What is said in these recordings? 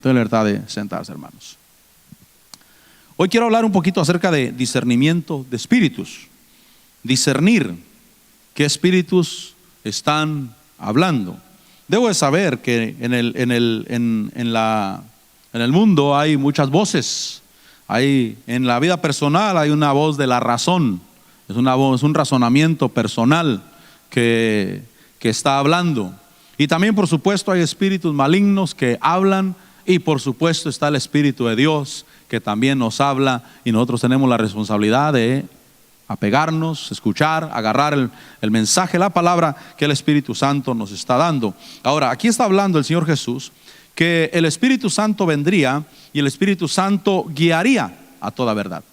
Tengo libertad de sentarse, hermanos. Hoy quiero hablar un poquito acerca de discernimiento de espíritus. Discernir qué espíritus están hablando. Debo de saber que en el mundo hay muchas voces. En la vida personal hay una voz de la razón. Es un razonamiento personal que está hablando. Y también, por supuesto, hay espíritus malignos que hablan. Y por supuesto está el Espíritu de Dios que también nos habla, y nosotros tenemos la responsabilidad de apegarnos, escuchar, agarrar el mensaje, la palabra que el Espíritu Santo nos está dando. Ahora, aquí está hablando el Señor Jesús que el Espíritu Santo vendría y el Espíritu Santo guiaría a toda verdad,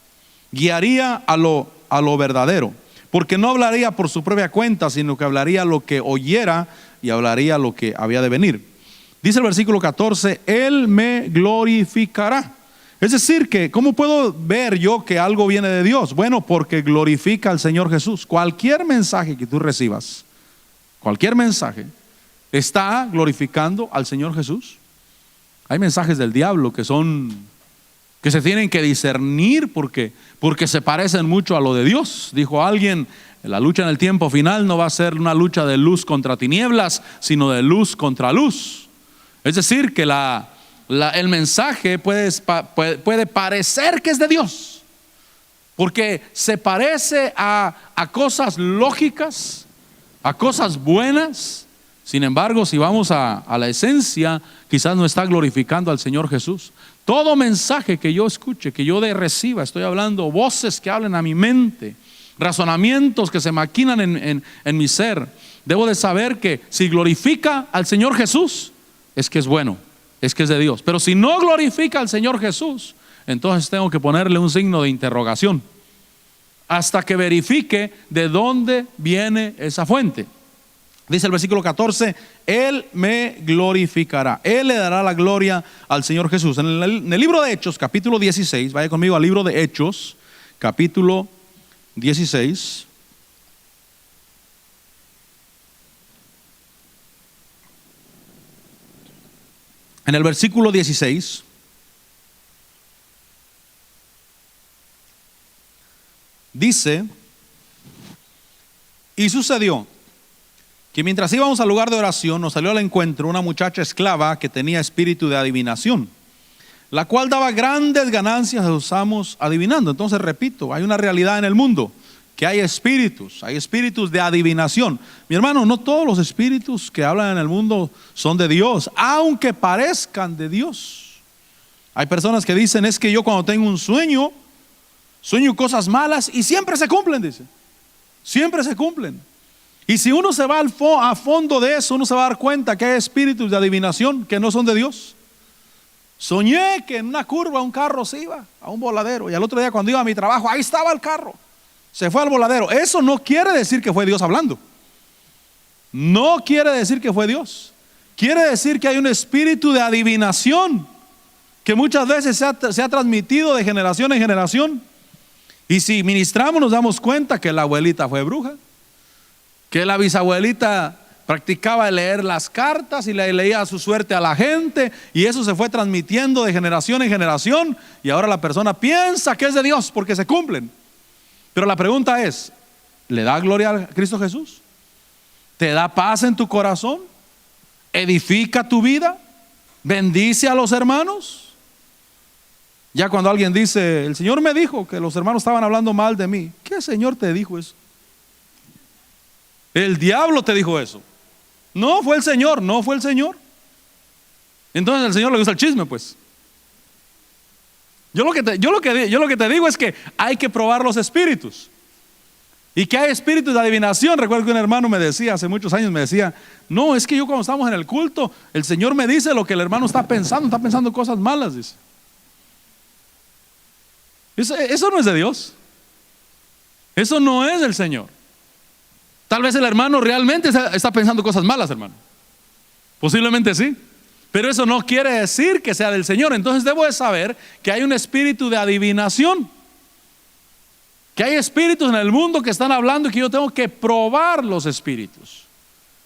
guiaría a lo verdadero, porque no hablaría por su propia cuenta, sino que hablaría lo que oyera y hablaría lo que había de venir. Dice el versículo 14, Él me glorificará. Es decir, que ¿cómo puedo ver yo que algo viene de Dios? Bueno, porque glorifica al Señor Jesús. Cualquier mensaje que tú recibas, cualquier mensaje, está glorificando al Señor Jesús. Hay mensajes del diablo que se tienen que discernir porque se parecen mucho a lo de Dios. Dijo alguien, la lucha en el tiempo final no va a ser una lucha de luz contra tinieblas, sino de luz contra luz. Es decir, que el mensaje puede parecer que es de Dios, porque se parece a cosas lógicas, a cosas buenas. Sin embargo, si vamos a la esencia, quizás no está glorificando al Señor Jesús. Todo mensaje que yo escuche, que yo reciba, estoy hablando voces que hablen a mi mente, razonamientos que se maquinan en mi ser. Debo de saber que si glorifica al Señor Jesús, es que es bueno, es que es de Dios. Pero si no glorifica al Señor Jesús, entonces tengo que ponerle un signo de interrogación hasta que verifique de dónde viene esa fuente. Dice el versículo 14, Él me glorificará, Él le dará la gloria al Señor Jesús. En el libro de Hechos, capítulo 16, vaya conmigo al libro de Hechos, capítulo 16. En el versículo 16 dice, y sucedió que mientras íbamos al lugar de oración, nos salió al encuentro una muchacha esclava que tenía espíritu de adivinación, la cual daba grandes ganancias a sus amos adivinando. Entonces repito, hay una realidad en el mundo, que hay espíritus de adivinación. Mi hermano, no todos los espíritus que hablan en el mundo son de Dios, aunque parezcan de Dios. Hay personas que dicen, es que yo cuando tengo un sueño cosas malas y siempre se cumplen, dice. Siempre se cumplen. Y si uno se va a fondo de eso, uno se va a dar cuenta que hay espíritus de adivinación que no son de Dios. Soñé que en una curva un carro se iba a un voladero y al otro día cuando iba a mi trabajo, ahí estaba el carro. Se fue al voladero. Eso no quiere decir que fue Dios hablando. No quiere decir que fue Dios. Quiere decir que hay un espíritu de adivinación que muchas veces se ha transmitido de generación en generación. Y si ministramos nos damos cuenta que la abuelita fue bruja, que la bisabuelita practicaba leer las cartas y le leía su suerte a la gente, y eso se fue transmitiendo de generación en generación, y ahora la persona piensa que es de Dios porque se cumplen. Pero la pregunta es, ¿le da gloria a Cristo Jesús? ¿Te da paz en tu corazón? ¿Edifica tu vida? ¿Bendice a los hermanos? Ya cuando alguien dice, el Señor me dijo que los hermanos estaban hablando mal de mí. ¿Qué Señor te dijo eso? El diablo te dijo eso. No fue el Señor, no fue el Señor. Entonces al Señor le gusta el chisme, pues. Yo lo que te digo es que hay que probar los espíritus. Y que hay espíritus de adivinación. Recuerdo que un hermano me decía, hace muchos años me decía, no, es que yo cuando estamos en el culto, el Señor me dice lo que el hermano está pensando cosas malas, dice. Eso no es de Dios. Eso no es del Señor. Tal vez el hermano realmente está pensando cosas malas, hermano. Posiblemente sí. Pero eso no quiere decir que sea del Señor. Entonces debo de saber que hay un espíritu de adivinación, que hay espíritus en el mundo que están hablando y que yo tengo que probar los espíritus,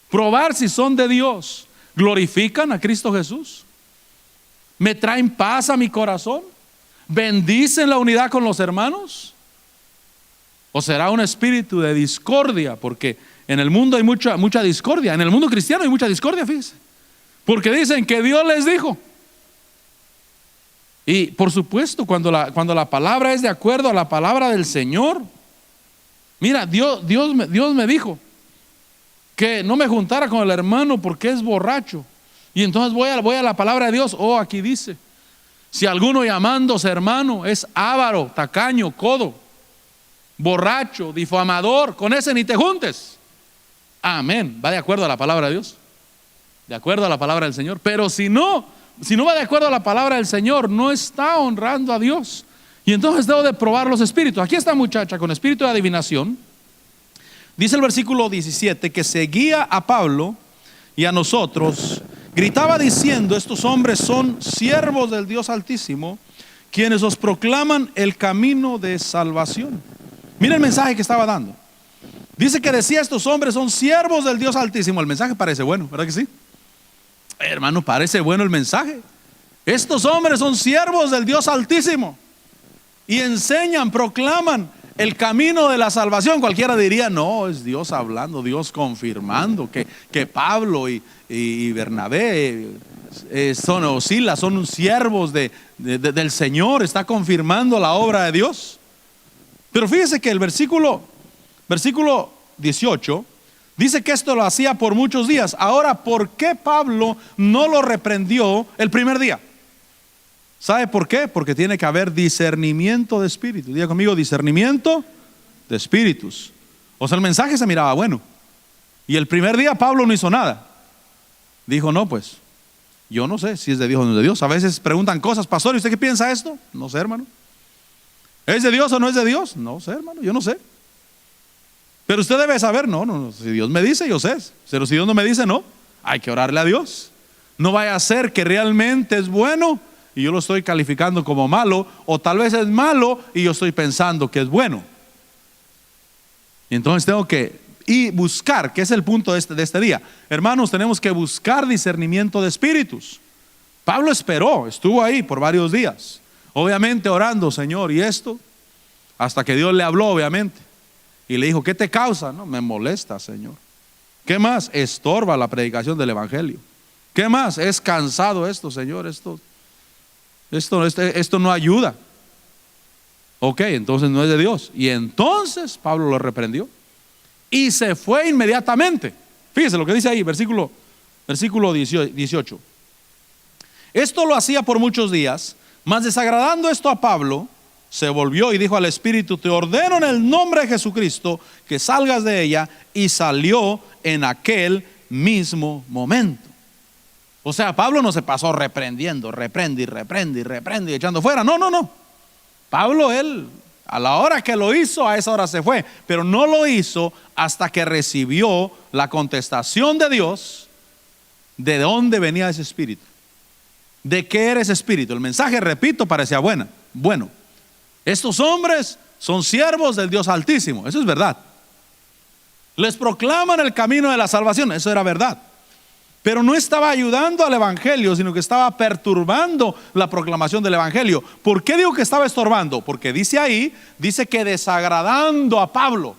probar si son de Dios. ¿Glorifican a Cristo Jesús? ¿Me traen paz a mi corazón? ¿Bendicen la unidad con los hermanos? ¿O será un espíritu de discordia? Porque en el mundo hay mucha discordia. En el mundo cristiano hay mucha discordia, fíjense. Porque dicen que Dios les dijo. Y por supuesto, cuando la palabra es de acuerdo a la palabra del Señor. Mira, Dios me dijo que no me juntara con el hermano porque es borracho. Y entonces voy a la palabra de Dios. Oh, aquí dice: si alguno llamándose hermano es avaro, tacaño, codo, borracho, difamador, con ese ni te juntes. Amén. Va de acuerdo a la palabra de Dios, de acuerdo a la palabra del Señor. Pero si no va de acuerdo a la palabra del Señor, no está honrando a Dios. Y entonces debo de probar los espíritus. Aquí esta muchacha con espíritu de adivinación. Dice el versículo 17 que seguía a Pablo y a nosotros. Gritaba diciendo: estos hombres son siervos del Dios Altísimo, quienes os proclaman el camino de salvación. Mira el mensaje que estaba dando. Dice que decía: estos hombres son siervos del Dios Altísimo. El mensaje parece bueno, ¿verdad que sí? Hermano, parece bueno el mensaje. Estos hombres son siervos del Dios Altísimo y enseñan, proclaman el camino de la salvación. Cualquiera diría: no, es Dios hablando, Dios confirmando que Pablo y Bernabé son siervos del Señor. Está confirmando la obra de Dios. Pero fíjese que el versículo 18 dice que esto lo hacía por muchos días. Ahora, ¿por qué Pablo no lo reprendió el primer día? ¿Sabe por qué? Porque tiene que haber discernimiento de espíritus. Diga conmigo: discernimiento de espíritus. O sea, el mensaje se miraba bueno. Y el primer día Pablo no hizo nada. Dijo: no, pues yo no sé si es de Dios o no es de Dios. A veces preguntan cosas: pastor, ¿y usted qué piensa de esto? No sé, hermano. ¿Es de Dios o no es de Dios? No sé, hermano, yo no sé. Pero usted debe saber. No, si Dios me dice, yo sé. Pero si Dios no me dice, no. Hay que orarle a Dios. No vaya a ser que realmente es bueno y yo lo estoy calificando como malo, o tal vez es malo y yo estoy pensando que es bueno. Y entonces tengo que buscar, que es el punto de este día. Hermanos, tenemos que buscar discernimiento de espíritus. Pablo estuvo ahí por varios días, obviamente orando: Señor, ¿y esto? Hasta que Dios le habló, obviamente, y le dijo: ¿qué te causa? No, me molesta, Señor. ¿Qué más? Estorba la predicación del evangelio. ¿Qué más? Es cansado esto, Señor, esto no ayuda. Ok, entonces no es de Dios. Y entonces Pablo lo reprendió y se fue inmediatamente. Fíjese lo que dice ahí, versículo 18. Esto lo hacía por muchos días, mas desagradando esto a Pablo, se volvió y dijo al espíritu: te ordeno en el nombre de Jesucristo que salgas de ella. Y salió en aquel mismo momento. O sea, Pablo no se pasó reprendiendo, reprende, echando fuera. No. Pablo, él, a la hora que lo hizo, a esa hora se fue. Pero no lo hizo hasta que recibió la contestación de Dios. ¿De dónde venía ese espíritu? ¿De qué era ese espíritu? El mensaje, repito, parecía bueno. Estos hombres son siervos del Dios Altísimo. Eso es verdad. Les proclaman el camino de la salvación. Eso era verdad. Pero no estaba ayudando al evangelio, sino que estaba perturbando la proclamación del evangelio. ¿Por qué digo que estaba estorbando? Porque dice que desagradando a Pablo.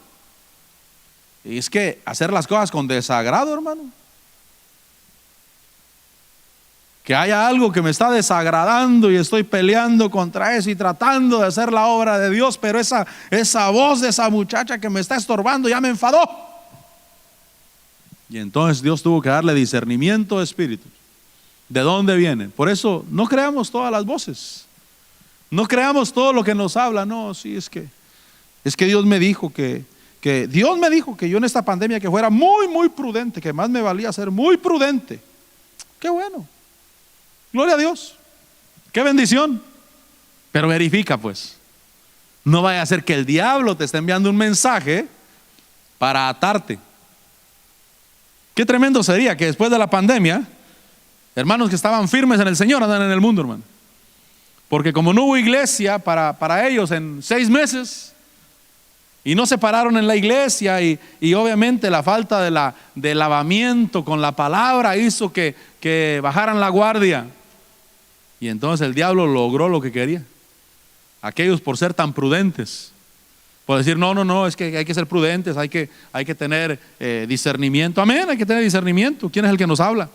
Y es que hacer las cosas con desagrado, hermano. Que haya algo que me está desagradando y estoy peleando contra eso y tratando de hacer la obra de Dios, pero esa voz de esa muchacha que me está estorbando ya me enfadó. Y entonces Dios tuvo que darle discernimiento de espíritu. ¿De dónde vienen? Por eso no creamos todas las voces. No creamos todo lo que nos habla. No, sí, es que Dios me dijo que Dios me dijo que yo en esta pandemia que fuera muy, muy prudente, que más me valía ser muy prudente. Qué bueno. Gloria a Dios. Qué bendición. Pero verifica, pues. No vaya a ser que el diablo te esté enviando un mensaje para atarte. Qué tremendo sería que después de la pandemia, hermanos que estaban firmes en el Señor andan en el mundo, hermano. Porque como no hubo iglesia para ellos en 6 meses y no se pararon en la iglesia y obviamente la falta de lavamiento con la palabra hizo que bajaran la guardia. Y entonces el diablo logró lo que quería. Aquellos por ser tan prudentes, por decir no, es que hay que ser prudentes, hay que tener discernimiento. Amén, hay que tener discernimiento. ¿Quién es el que nos habla?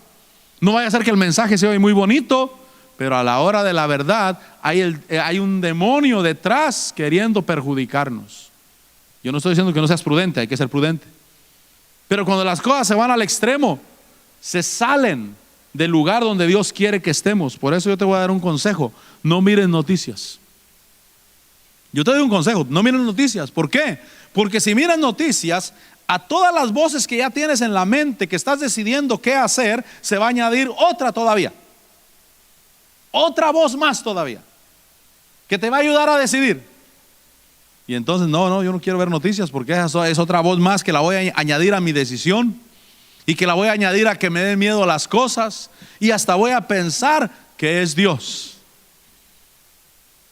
No vaya a ser que el mensaje se oye muy bonito, pero a la hora de la verdad hay un demonio detrás queriendo perjudicarnos. Yo no estoy diciendo que no seas prudente, hay que ser prudente. Pero cuando las cosas se van al extremo, se salen del lugar donde Dios quiere que estemos. Por eso yo te voy a dar un consejo: no mires noticias. Yo te doy un consejo: no mires noticias. ¿Por qué? Porque si miras noticias, a todas las voces que ya tienes en la mente, que estás decidiendo qué hacer, se va a añadir otra todavía. Otra voz más todavía, que te va a ayudar a decidir. Y entonces no, yo no quiero ver noticias, porque esa es otra voz más que la voy a añadir a mi decisión, y que la voy a añadir a que me den miedo las cosas, y hasta voy a pensar que es Dios.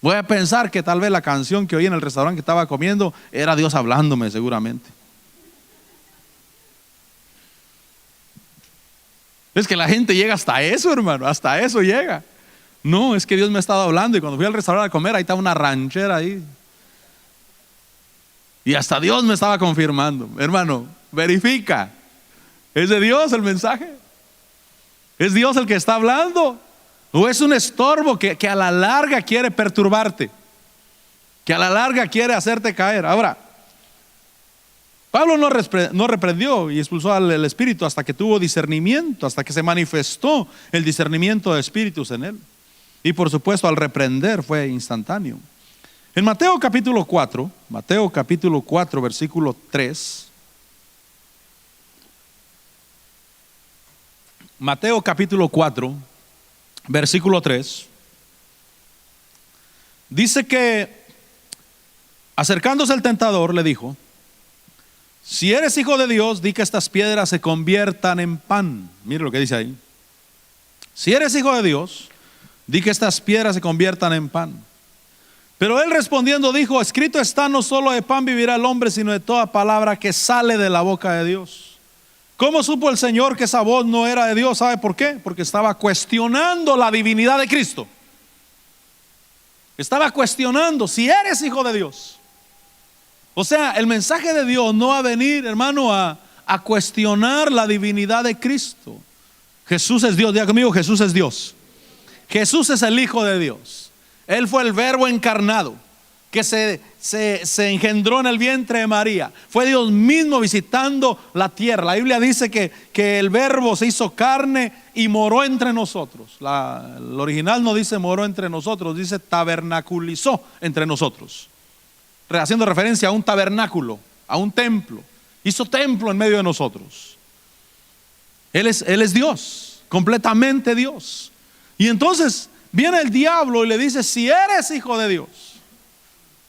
Voy a pensar que tal vez la canción que oí en el restaurante que estaba comiendo era Dios hablándome, seguramente. Es que la gente llega hasta eso, hermano, hasta eso llega. No, es que Dios me ha estado hablando, y cuando fui al restaurante a comer, ahí estaba una ranchera ahí. Y hasta Dios me estaba confirmando. Hermano, verifica. ¿Es de Dios el mensaje? ¿Es Dios el que está hablando? ¿O es un estorbo que a la larga quiere perturbarte? Que a la larga quiere hacerte caer. Ahora, Pablo no reprendió y expulsó al espíritu hasta que tuvo discernimiento, hasta que se manifestó el discernimiento de espíritus en él. Y por supuesto, al reprender fue instantáneo. En Mateo capítulo 4, versículo 3. Mateo capítulo 4, versículo 3. Dice que, acercándose el tentador, le dijo: si eres hijo de Dios, di que estas piedras se conviertan en pan. Mire lo que dice ahí. Si eres hijo de Dios, di que estas piedras se conviertan en pan. Pero él respondiendo dijo: escrito está, no solo de pan vivirá el hombre, sino de toda palabra que sale de la boca de Dios. ¿Cómo supo el Señor que esa voz no era de Dios? ¿Sabe por qué? Porque estaba cuestionando la divinidad de Cristo. Estaba cuestionando si eres hijo de Dios. O sea, el mensaje de Dios no va a venir, hermano, a cuestionar la divinidad de Cristo. Jesús es Dios. Diga conmigo: Jesús es Dios. Jesús es el Hijo de Dios. Él fue el Verbo encarnado que se engendró en el vientre de María. Fue Dios mismo visitando la tierra. La Biblia dice que el Verbo se hizo carne y moró entre nosotros. El original no dice moró entre nosotros, dice tabernaculizó entre nosotros, haciendo referencia a un tabernáculo, a un templo. Hizo templo en medio de nosotros. Él es Dios, completamente Dios. Y entonces viene el diablo y le dice: si eres hijo de Dios.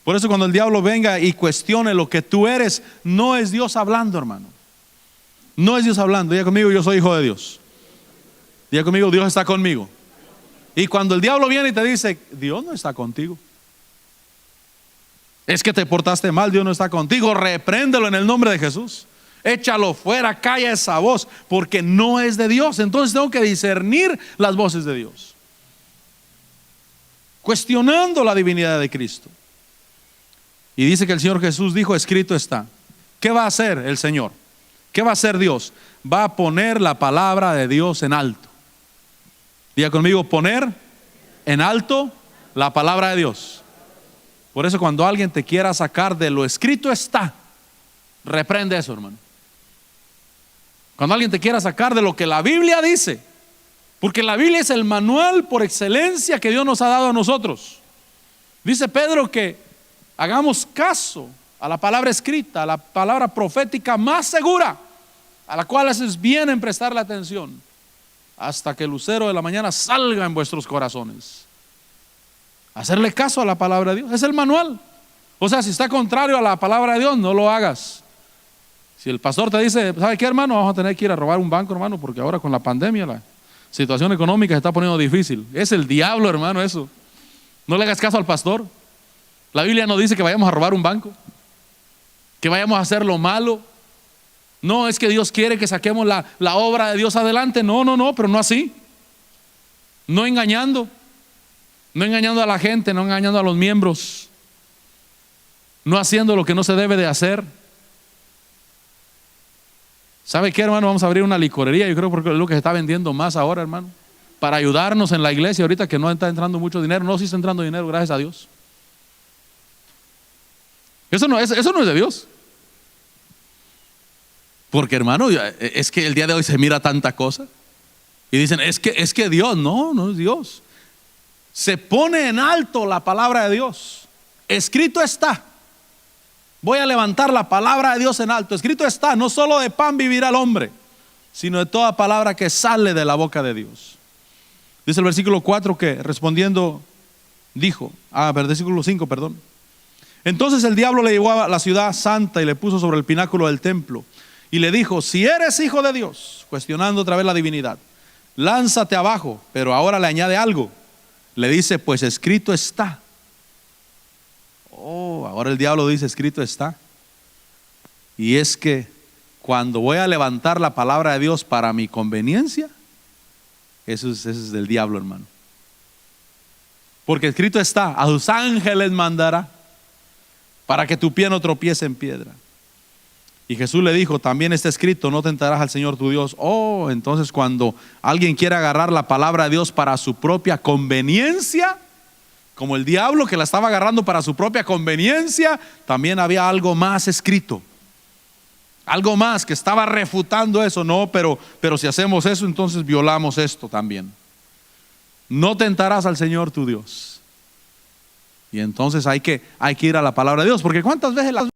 Por eso cuando el diablo venga y cuestione lo que tú eres, no es Dios hablando, hermano. No es Dios hablando. Diga conmigo: yo soy hijo de Dios. Diga conmigo: Dios está conmigo. Y cuando el diablo viene y te dice: Dios no está contigo, es que te portaste mal, Dios no está contigo, repréndelo en el nombre de Jesús. Échalo fuera, calla esa voz, porque no es de Dios. Entonces tengo que discernir las voces de Dios, cuestionando la divinidad de Cristo. Y dice que el Señor Jesús dijo: escrito está. ¿Qué va a hacer el Señor? ¿Qué va a hacer Dios? Va a poner la palabra de Dios en alto. Diga conmigo: poner en alto la palabra de Dios. Por eso cuando alguien te quiera sacar de lo escrito está, reprende eso, hermano. Cuando alguien te quiera sacar de lo que la Biblia dice, porque la Biblia es el manual por excelencia que Dios nos ha dado a nosotros. Dice Pedro que hagamos caso a la palabra escrita, a la palabra profética más segura, a la cual es bien en prestarle atención, hasta que el lucero de la mañana salga en vuestros corazones. Hacerle caso a la palabra de Dios es el manual. O sea, si está contrario a la palabra de Dios, no lo hagas. Si el pastor te dice: ¿sabe qué, hermano? Vamos a tener que ir a robar un banco, hermano, porque ahora con la pandemia la situación económica se está poniendo difícil. Es el diablo, hermano, eso. No le hagas caso al pastor. La Biblia no dice que vayamos a robar un banco, que vayamos a hacer lo malo. No, es que Dios quiere que saquemos la obra de Dios adelante. No, pero no así. No engañando. no engañando a la gente, no engañando a los miembros, no haciendo lo que no se debe de hacer. ¿Sabe qué, hermano? Vamos a abrir una licorería, yo creo, porque es lo que se está vendiendo más ahora, hermano, para ayudarnos en la iglesia ahorita que no está entrando mucho dinero. No, sí está entrando dinero, gracias a Dios. Eso no es de Dios. Porque, hermano, es que el día de hoy se mira tanta cosa y dicen, es que Dios, no es Dios. Se pone en alto la palabra de Dios. Escrito está. Voy a levantar la palabra de Dios en alto. Escrito está, no solo de pan vivirá el hombre, sino de toda palabra que sale de la boca de Dios. Dice el versículo 4 que respondiendo dijo, versículo 5, perdón. Entonces el diablo le llevó a la ciudad santa y le puso sobre el pináculo del templo y le dijo, si eres hijo de Dios, cuestionando otra vez la divinidad, lánzate abajo. Pero ahora le añade algo. Le dice, pues escrito está. Ahora el diablo dice, escrito está. Y es que cuando voy a levantar la palabra de Dios para mi conveniencia, eso es del diablo, hermano. Porque escrito está, a sus ángeles mandará para que tu pie no tropiece en piedra. Y Jesús le dijo, también está escrito, no tentarás al Señor tu Dios. Entonces cuando alguien quiere agarrar la palabra de Dios para su propia conveniencia, como el diablo que la estaba agarrando para su propia conveniencia, también había algo más escrito. Algo más que estaba refutando eso. No, pero si hacemos eso, entonces violamos esto también. No tentarás al Señor tu Dios. Y entonces hay que ir a la palabra de Dios, porque ¿cuántas veces las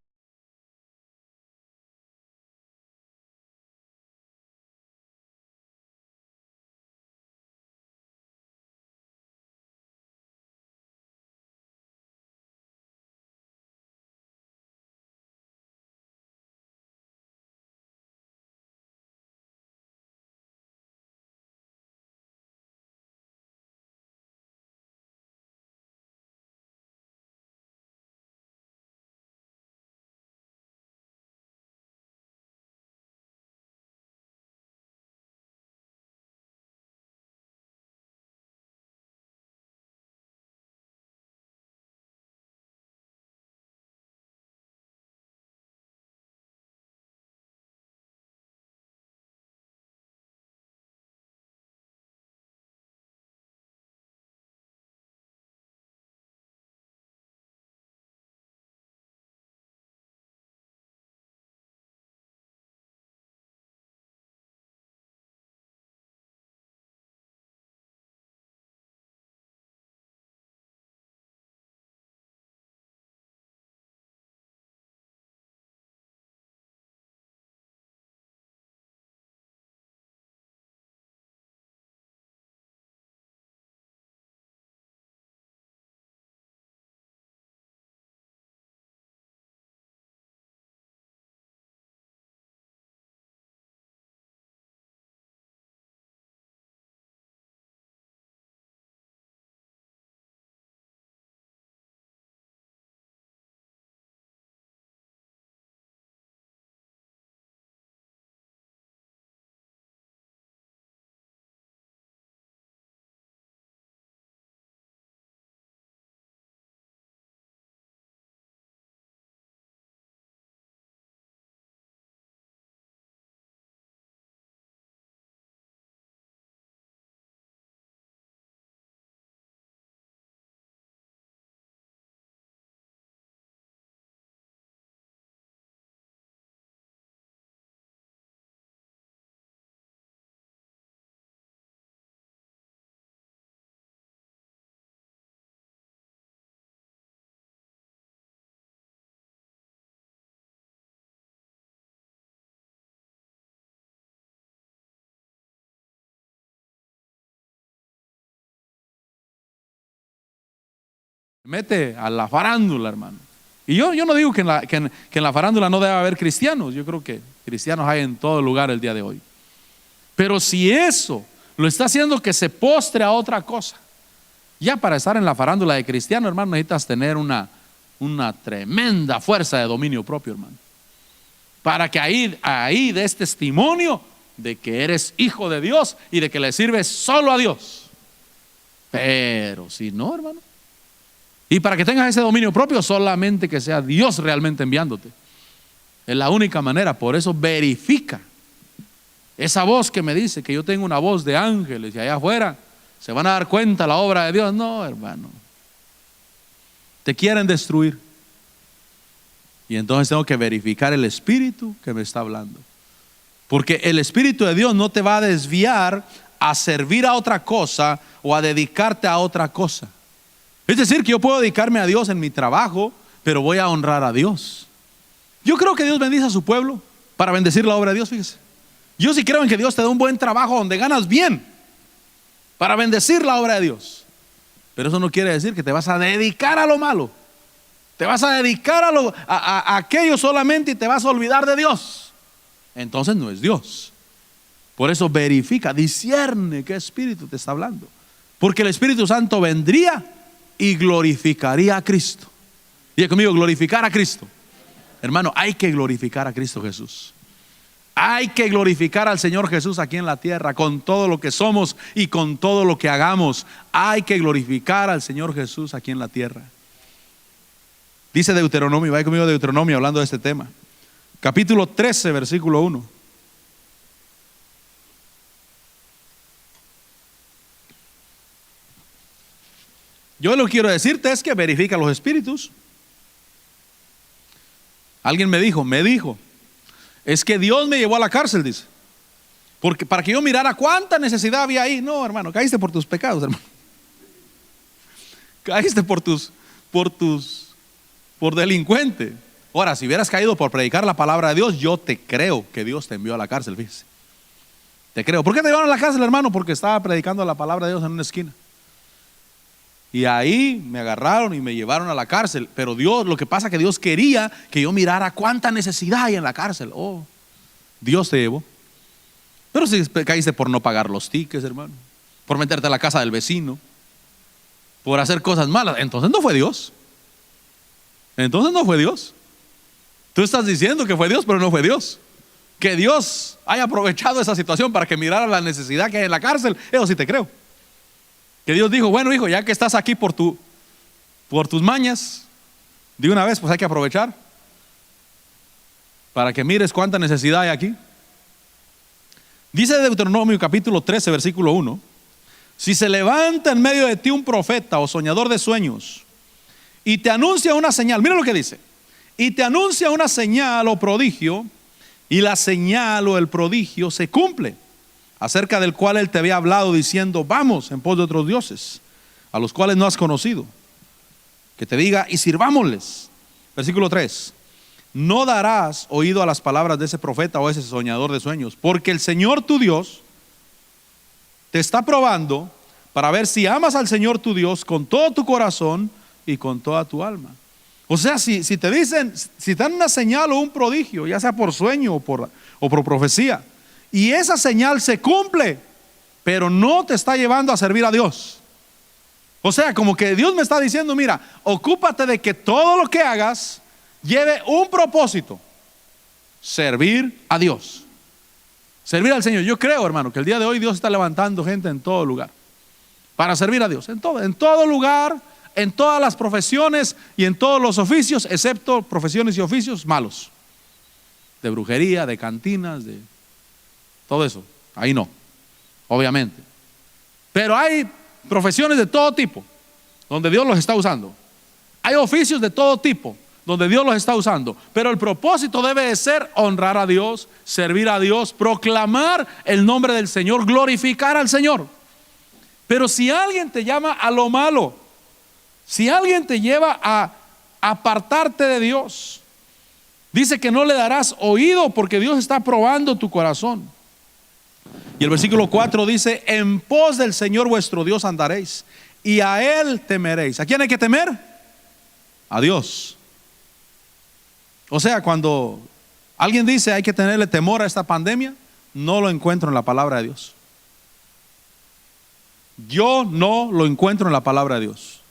mete a la farándula, hermano? Y yo no digo que en la farándula no debe haber cristianos. Yo creo que cristianos hay en todo lugar el día de hoy. Pero si eso lo está haciendo que se postre a otra cosa, ya para estar en la farándula de cristiano, hermano, necesitas tener una tremenda fuerza de dominio propio, hermano, para que ahí des testimonio de que eres hijo de Dios y de que le sirves solo a Dios. Pero si no, hermano. Y para que tengas ese dominio propio, solamente que sea Dios realmente enviándote. Es la única manera. Por eso verifica. Esa voz que me dice que yo tengo una voz de ángeles y allá afuera se van a dar cuenta la obra de Dios. No, hermano. Te quieren destruir. Y entonces tengo que verificar el espíritu que me está hablando. Porque el Espíritu de Dios no te va a desviar a servir a otra cosa o a dedicarte a otra cosa. Es decir, que yo puedo dedicarme a Dios en mi trabajo, pero voy a honrar a Dios. Yo creo que Dios bendice a su pueblo para bendecir la obra de Dios, fíjese. Yo sí creo en que Dios te da un buen trabajo donde ganas bien para bendecir la obra de Dios. Pero eso no quiere decir que te vas a dedicar a lo malo. Te vas a dedicar a aquello solamente y te vas a olvidar de Dios. Entonces no es Dios. Por eso verifica, discierne qué espíritu te está hablando. Porque el Espíritu Santo vendría y glorificaría a Cristo. Diga conmigo, glorificar a Cristo. Hermano, hay que glorificar a Cristo Jesús. Hay que glorificar al Señor Jesús aquí en la tierra con todo lo que somos y con todo lo que hagamos. Hay que glorificar al Señor Jesús aquí en la tierra. Dice Deuteronomio, vaya conmigo a Deuteronomio hablando de este tema. Capítulo 13, versículo 1. Yo lo que quiero decirte es que verifica los espíritus. Alguien me dijo, es que Dios me llevó a la cárcel, dice. Porque para que yo mirara cuánta necesidad había ahí. No, hermano, caíste por tus pecados, hermano. Caíste por delincuente. Ahora, si hubieras caído por predicar la palabra de Dios, yo te creo que Dios te envió a la cárcel, fíjese. Te creo. ¿Por qué te llevaron a la cárcel, hermano? Porque estaba predicando la palabra de Dios en una esquina. Y ahí me agarraron y me llevaron a la cárcel. Pero Dios, lo que pasa es que Dios quería que yo mirara cuánta necesidad hay en la cárcel. Oh, Dios te llevó. Pero si caíste por no pagar los tickets, hermano, por meterte a la casa del vecino, por hacer cosas malas, entonces no fue Dios. Entonces no fue Dios. Tú estás diciendo que fue Dios, pero no fue Dios. Que Dios haya aprovechado esa situación para que mirara la necesidad que hay en la cárcel, eso sí te creo. Que Dios dijo, bueno hijo, ya que estás aquí por tus mañas, de una vez pues hay que aprovechar para que mires cuánta necesidad hay aquí. Dice Deuteronomio capítulo 13 versículo 1: si se levanta en medio de ti un profeta o soñador de sueños y te anuncia una señal, mira lo que dice, y te anuncia una señal o prodigio, y la señal o el prodigio se cumple, acerca del cual él te había hablado diciendo, vamos en pos de otros dioses, a los cuales no has conocido, que te diga y sirvámosles. Versículo 3: no darás oído a las palabras de ese profeta o ese soñador de sueños, porque el Señor tu Dios te está probando para ver si amas al Señor tu Dios con todo tu corazón y con toda tu alma. O sea, si te dicen, si te dan una señal o un prodigio, ya sea por sueño o por profecía, y esa señal se cumple, pero no te está llevando a servir a Dios. O sea, como que Dios me está diciendo, mira, ocúpate de que todo lo que hagas lleve un propósito: servir a Dios, servir al Señor. Yo creo, hermano, que el día de hoy Dios está levantando gente en todo lugar para servir a Dios, en todo lugar, en todas las profesiones y en todos los oficios, excepto profesiones y oficios malos, de brujería, de cantinas, de todo eso. Ahí no, obviamente. Pero hay profesiones de todo tipo donde Dios los está usando. Hay oficios de todo tipo donde Dios los está usando. Pero el propósito debe de ser honrar a Dios, servir a Dios, proclamar el nombre del Señor, glorificar al Señor. Pero si alguien te llama a lo malo, si alguien te lleva a apartarte de Dios, dice que no le darás oído porque Dios está probando tu corazón. Y el versículo 4 dice, en pos del Señor vuestro Dios andaréis y a Él temeréis. ¿A quién hay que temer? A Dios. O sea, cuando alguien dice hay que tenerle temor a esta pandemia, no lo encuentro en la palabra de Dios. Yo no lo encuentro en la palabra de Dios.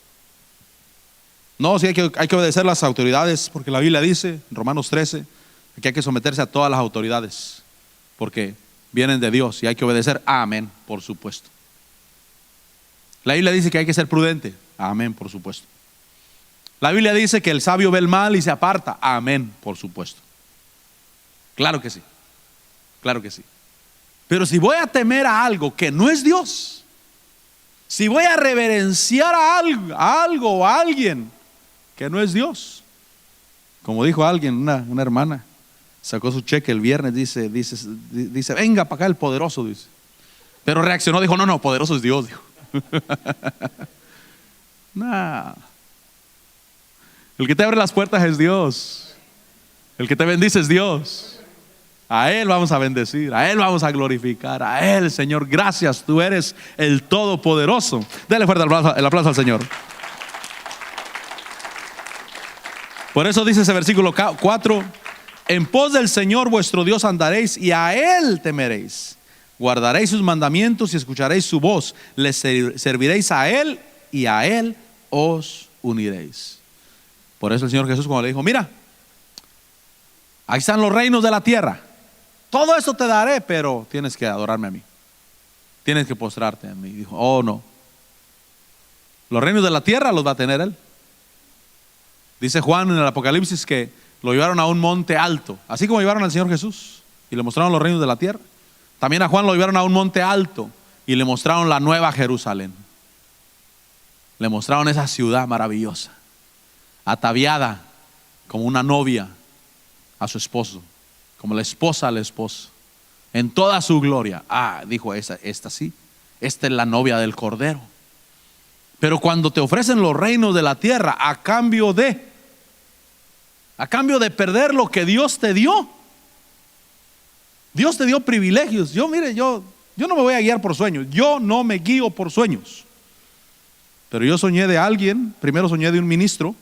No, sí hay que obedecer las autoridades, porque la Biblia dice, en Romanos 13, que hay que someterse a todas las autoridades, porque vienen de Dios y hay que obedecer. Amén, por supuesto. La Biblia dice que hay que ser prudente. Amén, por supuesto. La Biblia dice que el sabio ve el mal y se aparta. Amén, por supuesto. Claro que sí. Claro que sí. Pero si voy a temer a algo que no es Dios, si voy a reverenciar a algo o a alguien que no es Dios, como dijo alguien, una hermana, sacó su cheque el viernes, dice, venga para acá el poderoso, dice. Pero reaccionó, dijo, no, poderoso es Dios, dijo. Nah. El que te abre las puertas es Dios. El que te bendice es Dios. A Él vamos a bendecir, a Él vamos a glorificar, a Él, Señor, gracias, tú eres el Todopoderoso. Dale fuerte el aplauso al Señor. Por eso dice ese versículo 4: en pos del Señor vuestro Dios andaréis y a Él temeréis. Guardaréis sus mandamientos y escucharéis su voz. Les serviréis a Él y a Él os uniréis. Por eso el Señor Jesús, cuando le dijo, mira, ahí están los reinos de la tierra, todo eso te daré, pero tienes que adorarme a mí, tienes que postrarte a mí. Dijo, oh no, los reinos de la tierra los va a tener Él. Dice Juan en el Apocalipsis que lo llevaron a un monte alto, así como llevaron al Señor Jesús y le mostraron los reinos de la tierra. También a Juan lo llevaron a un monte alto y le mostraron la nueva Jerusalén. Le mostraron esa ciudad maravillosa, ataviada como una novia a su esposo, como la esposa al esposo, en toda su gloria. Dijo, esta sí, esta es la novia del Cordero. Pero cuando te ofrecen los reinos de la tierra a cambio de perder lo que Dios te dio, Dios te dio privilegios. Yo no me voy a guiar por sueños, yo no me guío por sueños. Pero yo soñé de alguien, primero soñé de un ministro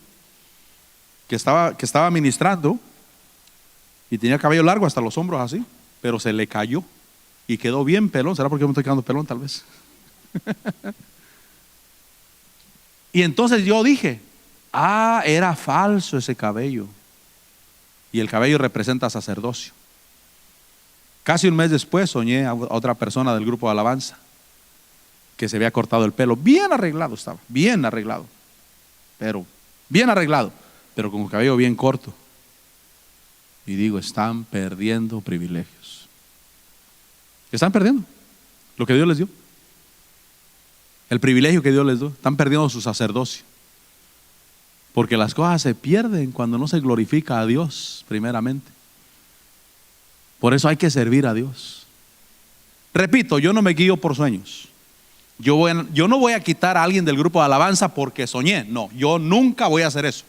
que estaba ministrando y tenía cabello largo hasta los hombros así, pero se le cayó y quedó bien pelón. ¿Será porque yo me estoy quedando pelón tal vez? Y entonces yo dije, era falso ese cabello. Y el cabello representa sacerdocio. Casi un mes después soñé a otra persona del grupo de alabanza que se había cortado el pelo, bien arreglado estaba, bien arreglado, pero con el cabello bien corto. Y digo, están perdiendo privilegios. Están perdiendo lo que Dios les dio, el privilegio que Dios les dio. Están perdiendo su sacerdocio, porque las cosas se pierden cuando no se glorifica a Dios primeramente. Por eso hay que servir a Dios. Repito, yo no me guío por sueños. Yo no voy a quitar a alguien del grupo de alabanza porque soñé. No, yo nunca voy a hacer eso.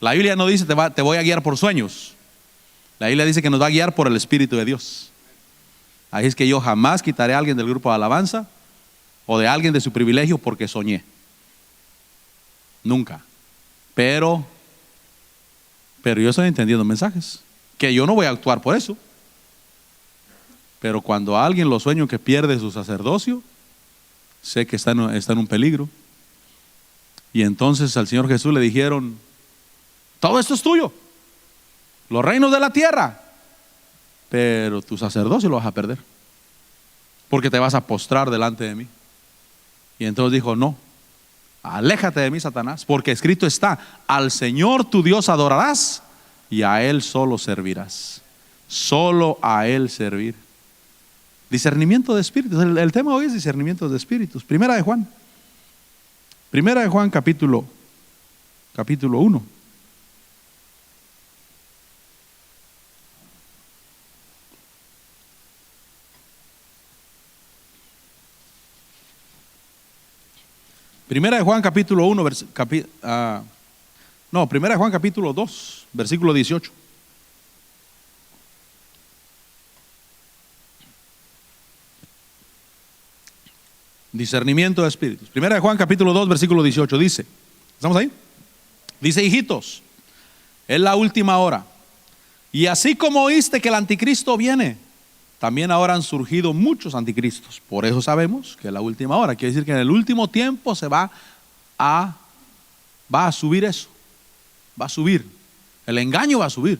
La Biblia no dice te voy a guiar por sueños. La Biblia dice que nos va a guiar por el Espíritu de Dios. Así es que yo jamás quitaré a alguien del grupo de alabanza o de alguien de su privilegio porque soñé. Nunca. Pero yo estoy entendiendo mensajes que yo no voy a actuar por eso. Pero cuando a alguien lo sueño que pierde su sacerdocio, sé que está en un peligro. Y entonces al Señor Jesús le dijeron, todo esto es tuyo, los reinos de la tierra, pero tu sacerdocio lo vas a perder, porque te vas a postrar delante de mí. Y entonces dijo, no, aléjate de mí, Satanás, porque escrito está, al Señor tu Dios adorarás y a Él solo servirás. Solo a Él servir. Discernimiento de espíritus. El tema hoy es discernimiento de espíritus. Primera de Juan capítulo 1. Primera de Juan capítulo 1, Primera de Juan capítulo 2, versículo 18. Discernimiento de espíritus. Primera de Juan capítulo 2, versículo 18 dice, ¿estamos ahí? Dice, hijitos, es la última hora. Y así como oíste que el anticristo viene, también ahora han surgido muchos anticristos. Por eso sabemos que es la última hora. Quiere decir que en el último tiempo se va a subir eso. Va a subir. El engaño va a subir.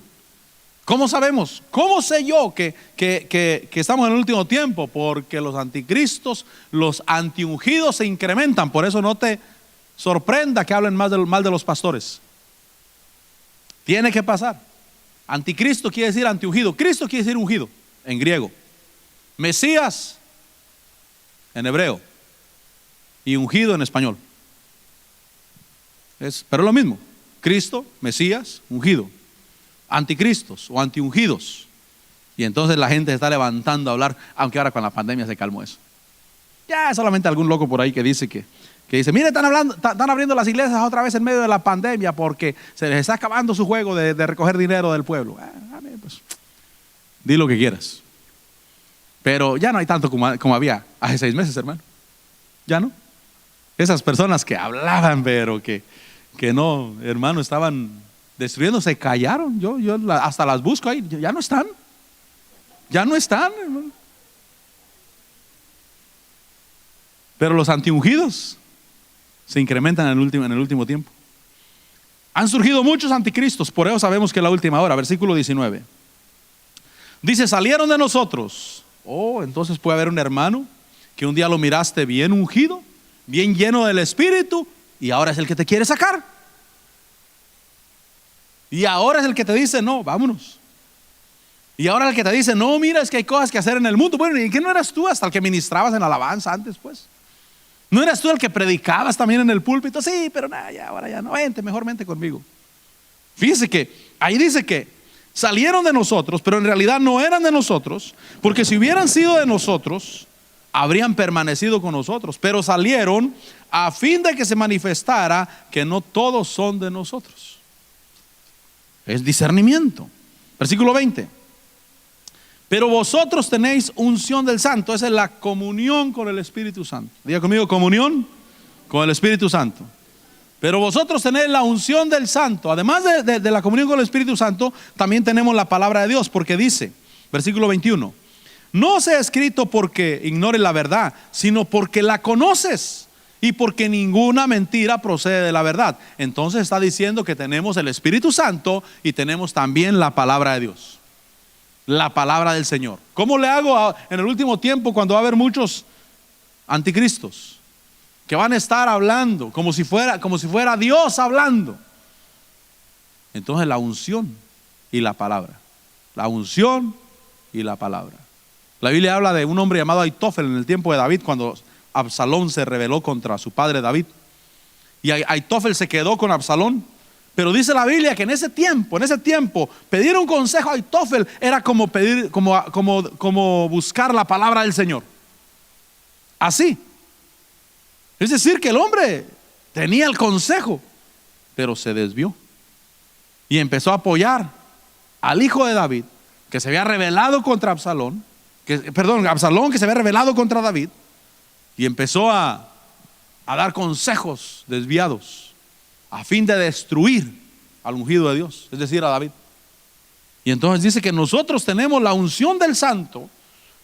¿Cómo sabemos? ¿Cómo sé yo que estamos en el último tiempo? Porque los anticristos, los antiungidos se incrementan. Por eso no te sorprenda que hablen mal de los pastores. Tiene que pasar. Anticristo quiere decir antiungido. Cristo quiere decir ungido en griego. Mesías en hebreo y ungido en español. Pero es lo mismo. Cristo, Mesías, ungido. Anticristos o antiungidos. Y entonces la gente se está levantando a hablar, aunque ahora con la pandemia se calmó eso. Ya solamente algún loco por ahí que dice mire, están abriendo las iglesias otra vez en medio de la pandemia porque se les está acabando su juego de recoger dinero del pueblo. Pues, di lo que quieras. Pero ya no hay tanto como había hace 6 meses, hermano. Ya no. Esas personas que hablaban, pero que no, hermano, estaban destruyendo, se callaron. Yo hasta las busco ahí, ya no están. Ya no están, hermano. Pero los antiungidos se incrementan en el último tiempo. Han surgido muchos anticristos, por eso sabemos que es la última hora. Versículo 19 dice: salieron de nosotros. Entonces puede haber un hermano que un día lo miraste bien ungido, bien lleno del Espíritu, y ahora es el que te quiere sacar. Y ahora es el que te dice: no, vámonos. Y ahora el que te dice: no, mira, es que hay cosas que hacer en el mundo. Bueno, ¿y qué no eras tú hasta el que ministrabas en alabanza antes, pues? ¿No eras tú el que predicabas también en el púlpito? Sí, pero nada, ya, ahora ya no, mejor vente conmigo. Fíjese que ahí dice que salieron de nosotros, pero en realidad no eran de nosotros, porque si hubieran sido de nosotros, habrían permanecido con nosotros. Pero salieron a fin de que se manifestara que no todos son de nosotros. Es discernimiento. Versículo 20. Pero vosotros tenéis unción del Santo. Esa es la comunión con el Espíritu Santo. Diga conmigo: comunión con el Espíritu Santo. Pero vosotros tenéis la unción del Santo. Además de la comunión con el Espíritu Santo, también tenemos la palabra de Dios. Porque dice, versículo 21, no os he escrito porque ignores la verdad, sino porque la conoces y porque ninguna mentira procede de la verdad. Entonces está diciendo que tenemos el Espíritu Santo y tenemos también la palabra de Dios, la palabra del Señor. ¿Cómo le hago en el último tiempo cuando va a haber muchos anticristos que van a estar hablando como si fuera Dios hablando? Entonces la unción y la palabra. La unción y la palabra. La Biblia habla de un hombre llamado Aitófel en el tiempo de David, cuando Absalón se rebeló contra su padre David. Y Aitófel se quedó con Absalón. Pero dice la Biblia que en ese tiempo, pedir un consejo a Aitófel era como buscar la palabra del Señor. Así. Es decir, que el hombre tenía el consejo, pero se desvió y empezó a apoyar al hijo de David, que se había rebelado contra Absalón, Absalón que se había rebelado contra David, y empezó a dar consejos desviados a fin de destruir al ungido de Dios, es decir, a David. Y entonces dice que nosotros tenemos la unción del Santo,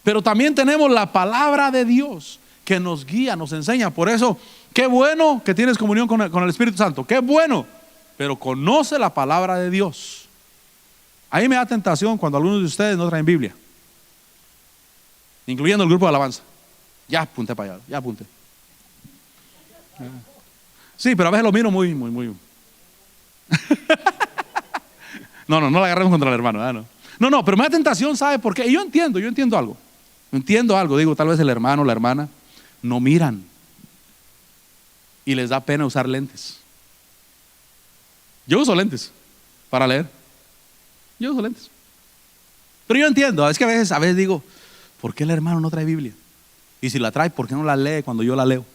pero también tenemos la palabra de Dios que nos guía, nos enseña. Por eso, qué bueno que tienes comunión con el Espíritu Santo, qué bueno, pero conoce la palabra de Dios. Ahí me da tentación cuando algunos de ustedes no traen Biblia, incluyendo el grupo de alabanza. Ya apunté para allá, ya apunté. Sí, pero a veces lo miro muy. No la agarremos contra el hermano. No, pero me da tentación, ¿sabe por qué? Y yo entiendo algo. Digo, tal vez el hermano o la hermana no miran y les da pena usar lentes. Yo uso lentes para leer. Pero yo entiendo, es que a veces digo, ¿por qué el hermano no trae Biblia? Y si la trae, ¿por qué no la lee cuando yo la leo?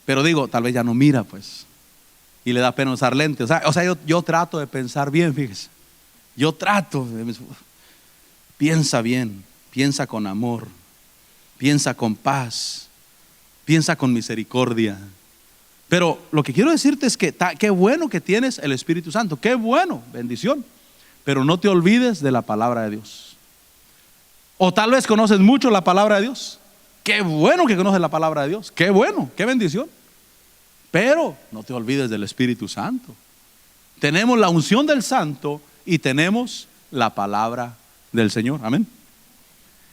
Pero digo, tal vez ya no mira, pues, y le da pena usar lentes. O sea, yo trato de pensar bien, fíjese. Piensa bien, piensa con amor, piensa con paz, piensa con misericordia. Pero lo que quiero decirte es que qué bueno que tienes el Espíritu Santo, qué bueno, bendición. Pero no te olvides de la palabra de Dios. O tal vez conoces mucho la palabra de Dios. Qué bueno que conoces la palabra de Dios, qué bueno, qué bendición. Pero no te olvides del Espíritu Santo. Tenemos la unción del Santo y tenemos la palabra del Señor. Amén.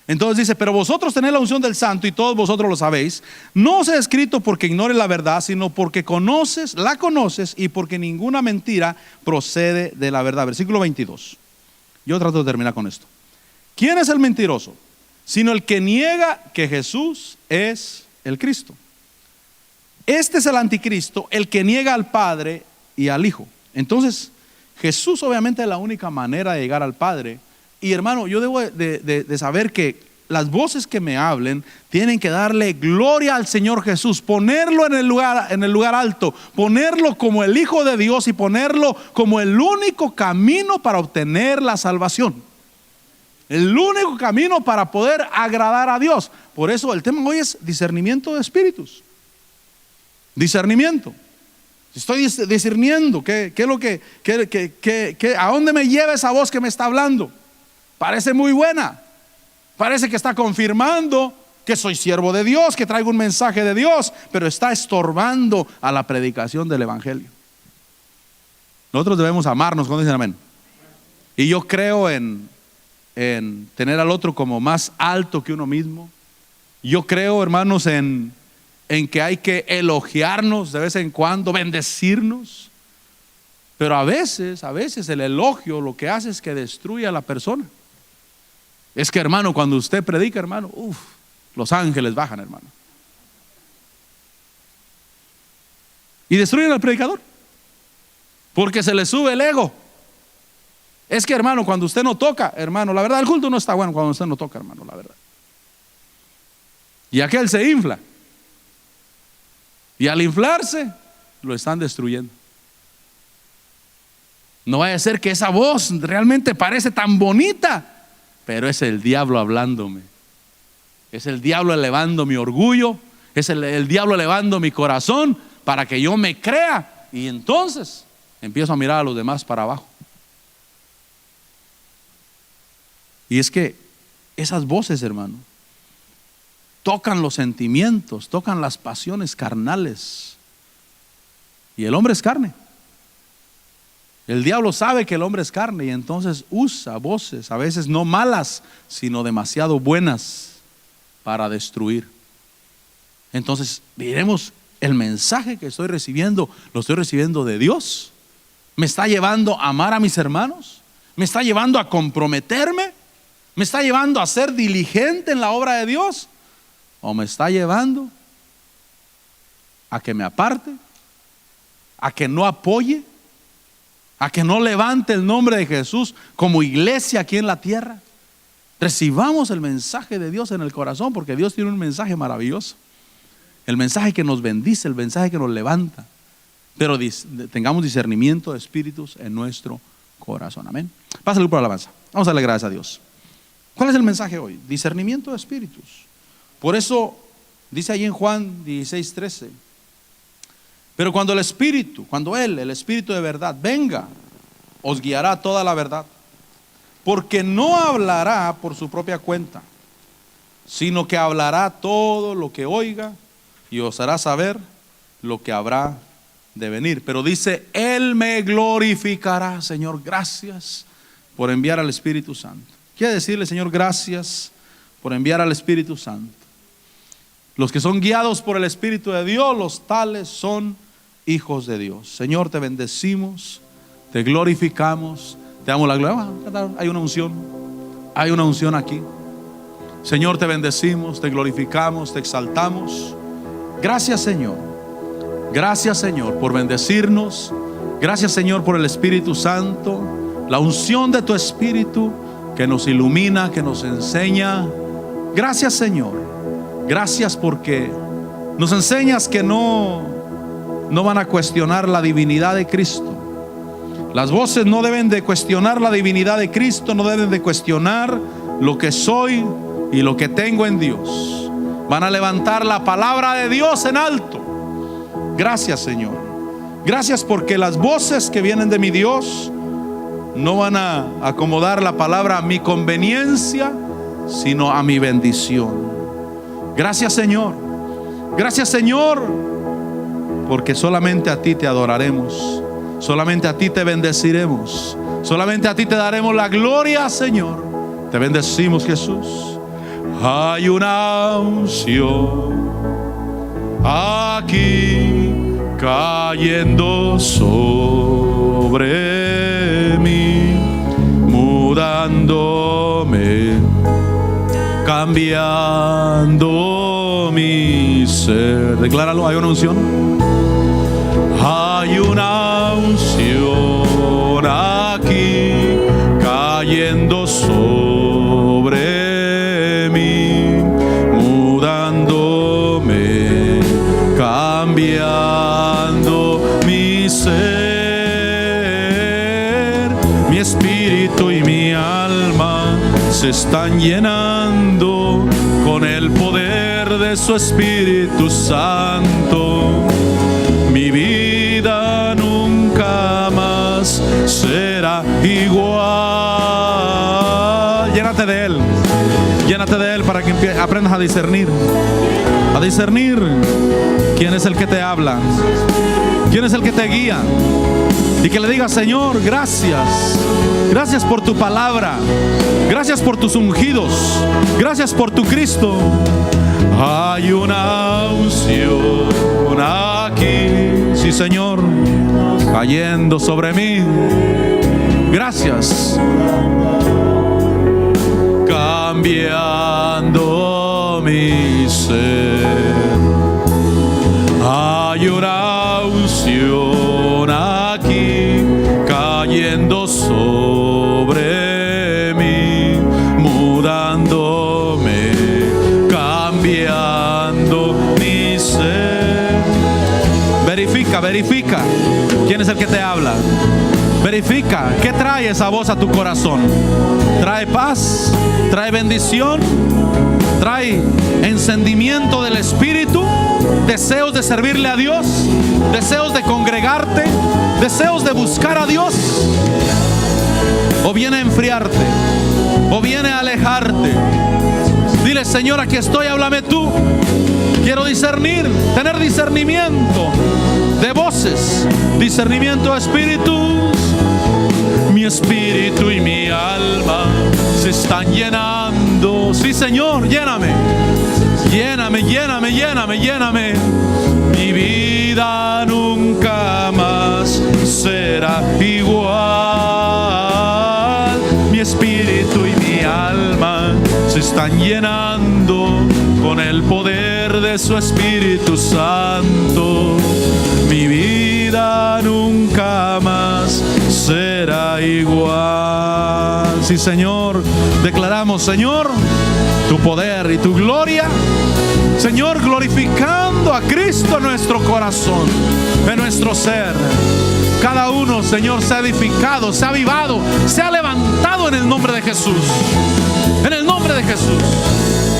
Entonces dice, pero vosotros tenéis la unción del Santo y todos vosotros lo sabéis. No os he escrito porque ignore la verdad, sino porque la conoces y porque ninguna mentira procede de la verdad. Versículo 22. Yo trato de terminar con esto. ¿Quién es el mentiroso? Sino el que niega que Jesús es el Cristo. Este es el anticristo, el que niega al Padre y al Hijo. Entonces, Jesús obviamente es la única manera de llegar al Padre. Y hermano, yo debo de saber que las voces que me hablen tienen que darle gloria al Señor Jesús, ponerlo en el lugar alto, ponerlo como el Hijo de Dios y ponerlo como el único camino para obtener la salvación. El único camino para poder agradar a Dios. Por eso el tema hoy es discernimiento de espíritus. Discernimiento. Estoy discerniendo qué es lo que a dónde me lleva esa voz que me está hablando. Parece muy buena, parece que está confirmando que soy siervo de Dios, que traigo un mensaje de Dios, pero está estorbando a la predicación del evangelio. Nosotros debemos amarnos, cuando dicen amén. Y yo creo en tener al otro como más alto que uno mismo. Yo creo, hermanos, en que hay que elogiarnos de vez en cuando, bendecirnos. Pero a veces el elogio lo que hace es que destruye a la persona. Es que, hermano, cuando usted predica, hermano, los ángeles bajan, hermano, y destruyen al predicador porque se le sube el ego. Es que, hermano, cuando usted no toca, hermano, la verdad, el culto no está bueno cuando usted no toca, hermano, la verdad. Y aquel se infla, y al inflarse lo están destruyendo. No vaya a ser que esa voz realmente parece tan bonita, pero es el diablo hablándome. Es el diablo elevando mi orgullo. Es el diablo elevando mi corazón para que yo me crea. Y entonces empiezo a mirar a los demás para abajo. Y es que esas voces, hermano, tocan los sentimientos, tocan las pasiones carnales. Y el hombre es carne. El diablo sabe que el hombre es carne y entonces usa voces, a veces no malas, sino demasiado buenas para destruir. Entonces, diremos, el mensaje que estoy recibiendo, lo estoy recibiendo de Dios. ¿Me está llevando a amar a mis hermanos? ¿Me está llevando a comprometerme? ¿Me está llevando a ser diligente en la obra de Dios? ¿O me está llevando a que me aparte? ¿A que no apoye? ¿A que no levante el nombre de Jesús como iglesia aquí en la tierra? Recibamos el mensaje de Dios en el corazón, porque Dios tiene un mensaje maravilloso. El mensaje que nos bendice, el mensaje que nos levanta. Pero tengamos discernimiento de espíritus en nuestro corazón. Amén. Pasa el grupo de alabanza. Vamos a darle gracias a Dios. ¿Cuál es el mensaje hoy? Discernimiento de espíritus. Por eso dice ahí en Juan 16:13. Pero cuando el Espíritu, el Espíritu de verdad venga, os guiará a toda la verdad. Porque no hablará por su propia cuenta, sino que hablará todo lo que oiga y os hará saber lo que habrá de venir. Pero dice, Él me glorificará. Señor, gracias por enviar al Espíritu Santo. Quiere decirle, Señor, gracias por enviar al Espíritu Santo. Los que son guiados por el Espíritu de Dios, los tales son hijos de Dios. Señor, te bendecimos, te glorificamos, te damos la gloria. Hay una unción aquí. Señor, te bendecimos, te glorificamos, te exaltamos. Gracias, Señor. Gracias, Señor, por bendecirnos. Gracias, Señor, por el Espíritu Santo, la unción de tu Espíritu que nos ilumina, que nos enseña. Gracias, Señor. Gracias porque nos enseñas que no van a cuestionar la divinidad de Cristo. Las voces no deben de cuestionar la divinidad de Cristo, no deben de cuestionar lo que soy y lo que tengo en Dios. Van a levantar la palabra de Dios en alto. Gracias, Señor. Gracias porque las voces que vienen de mi Dios no van a acomodar la palabra a mi conveniencia, sino a mi bendición. Gracias, Señor. Gracias, Señor, porque solamente a ti te adoraremos, solamente a ti te bendeciremos, Solamente a ti te daremos la gloria, Señor. Te bendecimos, Jesús. Hay una unción aquí cayendo sobre mí, mudándome, cambiando mi ser. Decláralo, hay una unción. Hay una unción aquí cayendo sobre mí, mudándome, cambiando mi ser. Mi espíritu y mi alma se están llenando con el poder de su Espíritu Santo. Mi vida nunca más será igual. Llénate de Él. Llénate de Él para que aprendas a discernir. A discernir quién es el que te habla, quién es el que te guía. Y que le digas: Señor, gracias. Gracias por tu palabra. Gracias por tus ungidos. Gracias por tu Cristo. Hay una unción aquí, sí, Señor, cayendo sobre mí. Gracias. Cambiando mi ser. Hay una unción aquí cayendo sobre mí, mudándome, cambiando mi ser. Verifica quién es el que te habla. Verifica qué trae esa voz a tu corazón. ¿Trae paz? ¿Trae bendición? ¿Trae encendimiento del Espíritu? ¿Deseos de servirle a Dios? ¿Deseos de congregarte? ¿Deseos de buscar a Dios? ¿O viene a enfriarte? ¿O viene a alejarte? Dile: Señor, aquí estoy, háblame tú. Quiero discernir, tener discernimiento de voces, discernimiento de espíritus. Mi espíritu y mi alma se están llenando. Sí, Señor, lléname. Lléname, lléname, lléname, lléname. Mi vida nunca más será igual. Mi espíritu y mi alma se están llenando con el poder de su Espíritu Santo. Mi vida nunca más será igual. Sí, Señor, declaramos, Señor, tu poder y tu gloria. Señor, glorificando a Cristo en nuestro corazón, en nuestro ser. Cada uno, Señor, se ha edificado, se ha avivado, se ha levantado en el nombre de Jesús. En el nombre de Jesús.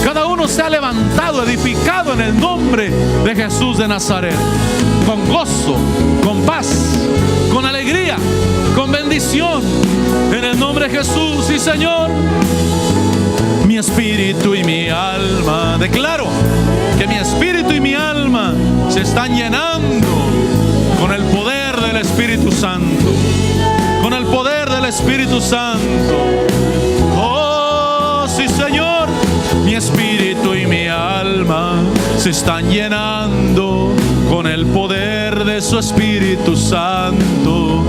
Cada uno se ha levantado, edificado en el nombre de Jesús de Nazaret. Con gozo, con paz, con alegría, con bendición. En el nombre de Jesús, sí, Señor. Mi espíritu y mi alma, declaro que mi espíritu y mi alma se están llenando con el poder del Espíritu Santo. Con el poder del Espíritu Santo. Oh, sí, Señor. Mi espíritu y mi alma se están llenando con el poder de su Espíritu Santo.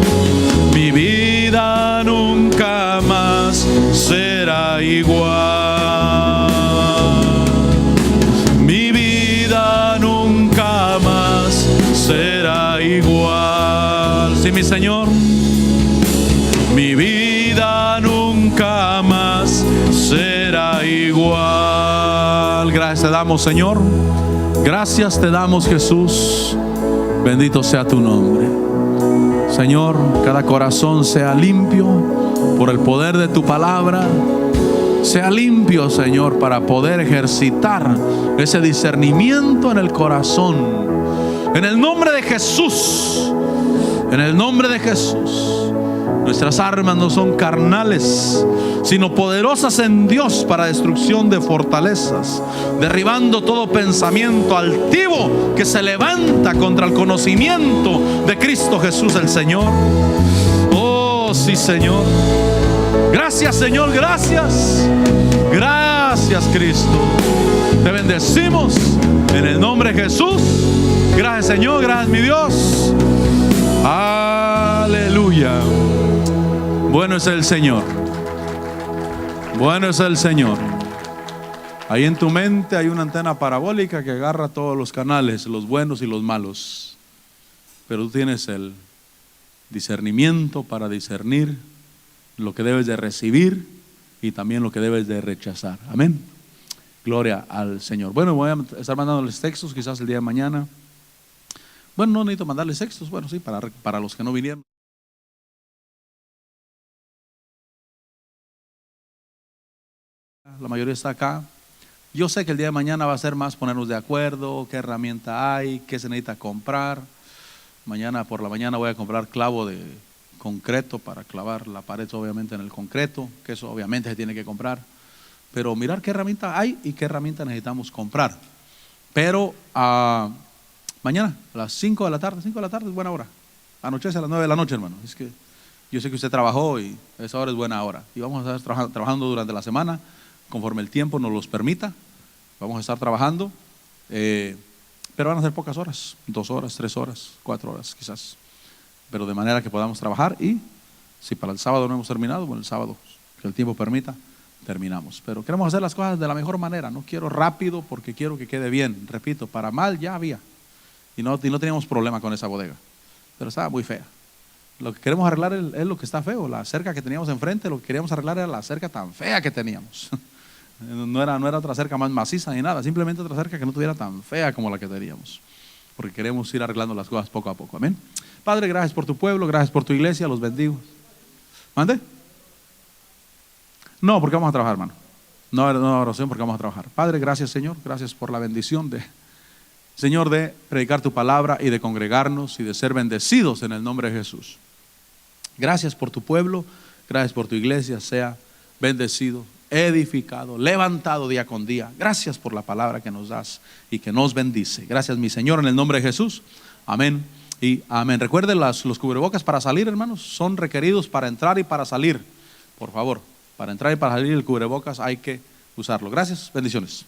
Mi vida nunca más será igual. Mi vida nunca más será igual. Sí, mi Señor. Mi vida nunca más será igual. Gracias te damos, Señor. Gracias te damos, Jesús. Bendito sea tu nombre. Señor, cada corazón sea limpio por el poder de tu palabra. Sea limpio, Señor, para poder ejercitar ese discernimiento en el corazón. En el nombre de Jesús. En el nombre de Jesús. Nuestras armas no son carnales, sino poderosas en Dios para destrucción de fortalezas, derribando todo pensamiento altivo que se levanta contra el conocimiento de Cristo Jesús el Señor. Oh, Oh, sí, Señor. Gracias, Señor, gracias. Gracias, Cristo. Te bendecimos en el nombre de Jesús. Gracias, Señor, gracias, mi Dios. Aleluya. Bueno es el Señor. Bueno es el Señor. Ahí en tu mente hay una antena parabólica que agarra todos los canales, los buenos y los malos. Pero tú tienes el discernimiento para discernir lo que debes de recibir y también lo que debes de rechazar. Amén. Gloria al Señor. Bueno, voy a estar mandándoles textos quizás el día de mañana. Bueno, no necesito mandarles textos. Bueno, sí, para los que no vinieron. La mayoría está acá. Yo sé que el día de mañana va a ser más ponernos de acuerdo, qué herramienta hay, qué se necesita comprar. Mañana por la mañana voy a comprar clavo de concreto para clavar la pared, obviamente en el concreto, que eso obviamente se tiene que comprar. Pero mirar qué herramienta hay y qué herramienta necesitamos comprar. Pero mañana a las 5 de la tarde, 5 de la tarde es buena hora. Anochece a las 9 de la noche, hermano. Es que yo sé que usted trabajó y esa hora es buena hora. Y vamos a estar trabajando durante la semana, conforme el tiempo nos los permita. Vamos a estar trabajando, pero van a ser pocas horas, 2 horas, 3 horas, 4 horas quizás. Pero de manera que podamos trabajar, y si para el sábado no hemos terminado, bueno, el sábado, que el tiempo permita, terminamos. Pero queremos hacer las cosas de la mejor manera. No quiero rápido porque quiero que quede bien. Repito, para mal ya había. Y no teníamos problema con esa bodega, pero estaba muy fea. Lo que queremos arreglar es lo que está feo. La cerca que teníamos enfrente, lo que queríamos arreglar era la cerca tan fea que teníamos. No era otra cerca más maciza ni nada, simplemente otra cerca que no tuviera tan fea como la que teníamos, porque queremos ir arreglando las cosas poco a poco. Amén. Padre, gracias por tu pueblo, gracias por tu iglesia, los bendigo. ¿Mande? No, porque vamos a trabajar, hermano. No oración, porque vamos a trabajar. Padre, gracias, Señor, gracias por la bendición Señor, de predicar tu palabra y de congregarnos y de ser bendecidos en el nombre de Jesús. Gracias por tu pueblo, gracias por tu iglesia, sea bendecido, edificado, levantado día con día. Gracias por la palabra que nos das y que nos bendice. Gracias, mi Señor, en el nombre de Jesús. Amén y amén. Recuerden, los cubrebocas para salir, hermanos, son requeridos para entrar y para salir. Por favor, para entrar y para salir el cubrebocas hay que usarlo. Gracias, bendiciones.